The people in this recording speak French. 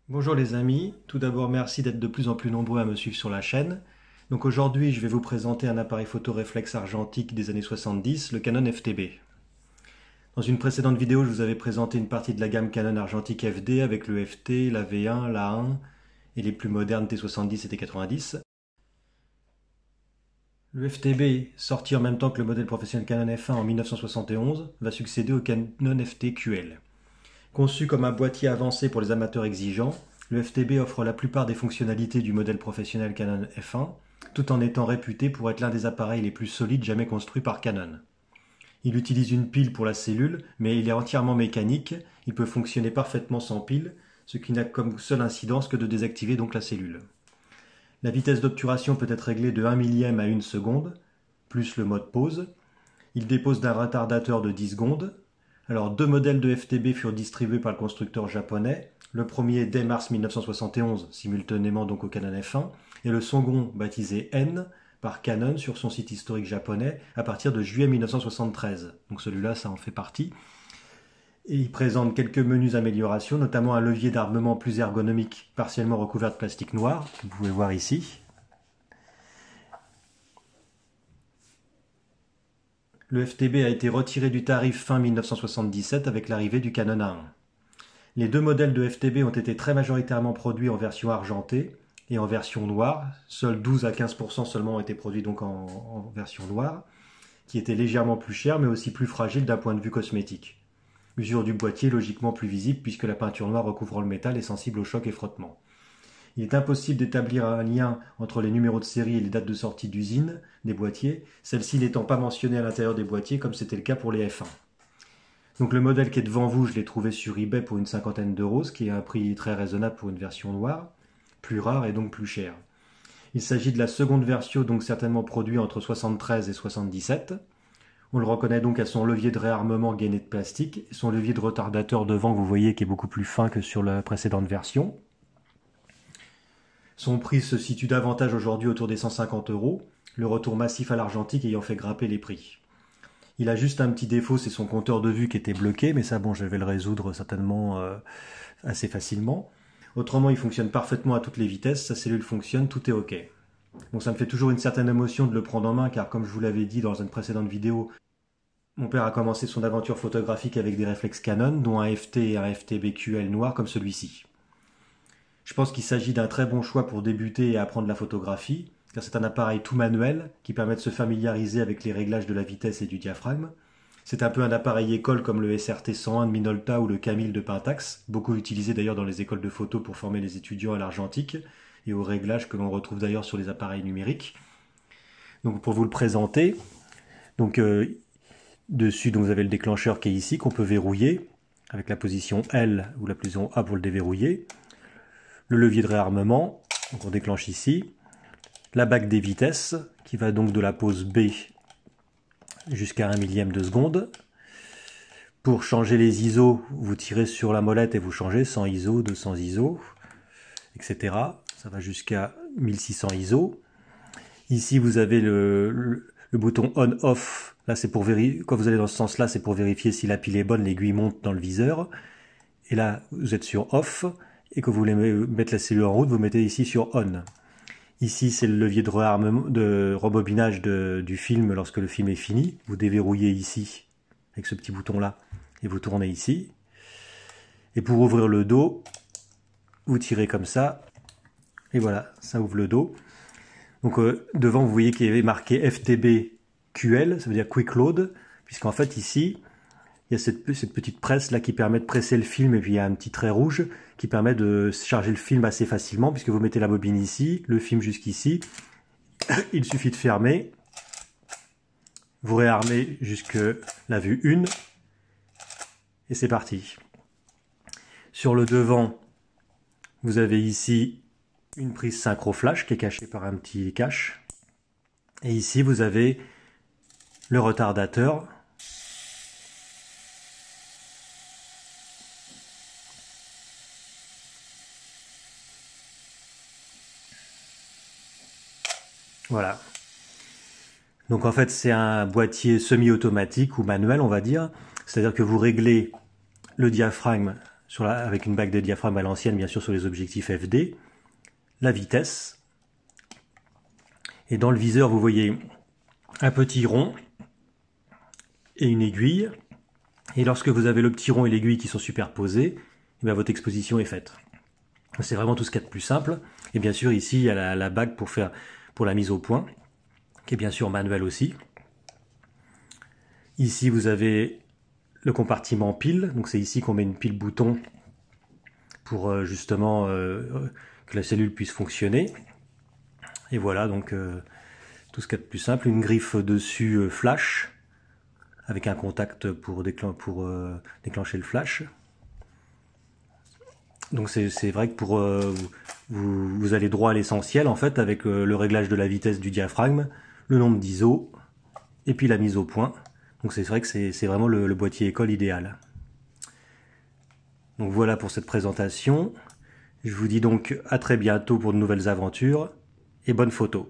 Bonjour les amis, tout d'abord merci d'être de plus en plus nombreux à me suivre sur la chaîne. Donc aujourd'hui je vais vous présenter un appareil photo réflexe argentique des années 70, le Canon FTB. Dans une précédente vidéo je vous avais présenté une partie de la gamme Canon argentique FD avec le FT, la V1, la 1 et les plus modernes T70 et T90. Le FTB, sorti en même temps que le modèle professionnel Canon F1 en 1971, va succéder au Canon FT QL. Conçu comme un boîtier avancé pour les amateurs exigeants, le FTB offre la plupart des fonctionnalités du modèle professionnel Canon F1, tout en étant réputé pour être l'un des appareils les plus solides jamais construits par Canon. Il utilise une pile pour la cellule, mais il est entièrement mécanique, il peut fonctionner parfaitement sans pile, ce qui n'a comme seule incidence que de désactiver donc la cellule. La vitesse d'obturation peut être réglée de 1 millième à 1 seconde, plus le mode pause. Il dépose d'un retardateur de 10 secondes. Alors, deux modèles de FTB furent distribués par le constructeur japonais. Le premier dès mars 1971, simultanément donc au Canon F1, et le second, baptisé N, par Canon sur son site historique japonais à partir de juillet 1973. Donc celui-là, ça en fait partie. Et il présente quelques menus améliorations, notamment un levier d'armement plus ergonomique, partiellement recouvert de plastique noir, que vous pouvez voir ici. Le FTB a été retiré du tarif fin 1977 avec l'arrivée du Canon A1. Les deux modèles de FTB ont été très majoritairement produits en version argentée et en version noire. Seuls 12 à 15% seulement ont été produits donc en version noire, qui était légèrement plus cher mais aussi plus fragile d'un point de vue cosmétique. Usure du boîtier logiquement plus visible puisque la peinture noire recouvrant le métal est sensible au choc et frottement. Il est impossible d'établir un lien entre les numéros de série et les dates de sortie d'usine des boîtiers, celles-ci n'étant pas mentionnées à l'intérieur des boîtiers comme c'était le cas pour les F1. Donc le modèle qui est devant vous, je l'ai trouvé sur eBay pour une cinquantaine d'euros, ce qui est un prix très raisonnable pour une version noire, plus rare et donc plus cher. Il s'agit de la seconde version, donc certainement produite entre 73 et 77. On le reconnaît donc à son levier de réarmement gainé de plastique, et son levier de retardateur devant que vous voyez qui est beaucoup plus fin que sur la précédente version. Son prix se situe davantage aujourd'hui autour des 150 euros, le retour massif à l'argentique ayant fait grimper les prix. Il a juste un petit défaut, c'est son compteur de vue qui était bloqué, mais ça bon je vais le résoudre certainement assez facilement. Autrement il fonctionne parfaitement à toutes les vitesses, sa cellule fonctionne, tout est ok. Bon, ça me fait toujours une certaine émotion de le prendre en main car comme je vous l'avais dit dans une précédente vidéo, mon père a commencé son aventure photographique avec des réflexes Canon, dont un FT et un FTB QL noir comme celui-ci. Je pense qu'il s'agit d'un très bon choix pour débuter et apprendre la photographie, car c'est un appareil tout manuel qui permet de se familiariser avec les réglages de la vitesse et du diaphragme. C'est un peu un appareil école comme le SRT 101 de Minolta ou le Camille de Pentax, beaucoup utilisé d'ailleurs dans les écoles de photo pour former les étudiants à l'argentique et aux réglages que l'on retrouve d'ailleurs sur les appareils numériques. Donc pour vous le présenter, donc dessus donc vous avez le déclencheur qui est ici qu'on peut verrouiller avec la position L ou la position A pour le déverrouiller. Le levier de réarmement, donc on déclenche ici. La bague des vitesses, qui va donc de la pose B jusqu'à 1 millième de seconde. Pour changer les ISO, vous tirez sur la molette et vous changez 100 ISO, 200 ISO, etc. Ça va jusqu'à 1600 ISO. Ici, vous avez le bouton on-off. Là, c'est pour vérifier, quand vous allez dans ce sens-là, c'est pour vérifier si la pile est bonne, l'aiguille monte dans le viseur. Et là, vous êtes sur off. Et que vous voulez mettre la cellule en route, vous mettez ici sur on. Ici, c'est le levier de réarmement, de rebobinage du film lorsque le film est fini. Vous déverrouillez ici avec ce petit bouton-là et vous tournez ici. Et pour ouvrir le dos, vous tirez comme ça. Et voilà, ça ouvre le dos. Donc devant, vous voyez qu'il y avait marqué FTB QL, ça veut dire Quick Load, puisqu'en fait ici, il y a cette petite presse là qui permet de presser le film et puis il y a un petit trait rouge qui permet de charger le film assez facilement puisque vous mettez la bobine ici, le film jusqu'ici. Il suffit de fermer. Vous réarmez jusque la vue 1 et c'est parti. Sur le devant, vous avez ici une prise synchro flash qui est cachée par un petit cache. Et ici, vous avez le retardateur. Voilà. Donc en fait c'est un boîtier semi-automatique ou manuel on va dire. C'est-à-dire que vous réglez le diaphragme avec une bague de diaphragme à l'ancienne, bien sûr, sur les objectifs FD, la vitesse. Et dans le viseur, vous voyez un petit rond et une aiguille. Et lorsque vous avez le petit rond et l'aiguille qui sont superposés, eh bien, votre exposition est faite. C'est vraiment tout ce qu'il y a de plus simple. Et bien sûr, ici, il y a la bague pour la mise au point, qui est bien sûr manuelle aussi. Ici, vous avez le compartiment pile. Donc c'est ici qu'on met une pile bouton pour justement que la cellule puisse fonctionner. Et voilà, donc tout ce qu'il y a de plus simple. Une griffe dessus flash, avec un contact pour déclencher le flash. Donc c'est vrai que vous allez droit à l'essentiel en fait, avec le réglage de la vitesse du diaphragme, le nombre d'ISO et puis la mise au point. Donc c'est vrai que c'est vraiment le boîtier école idéal. Donc voilà pour cette présentation. Je vous dis donc à très bientôt pour de nouvelles aventures et bonnes photos.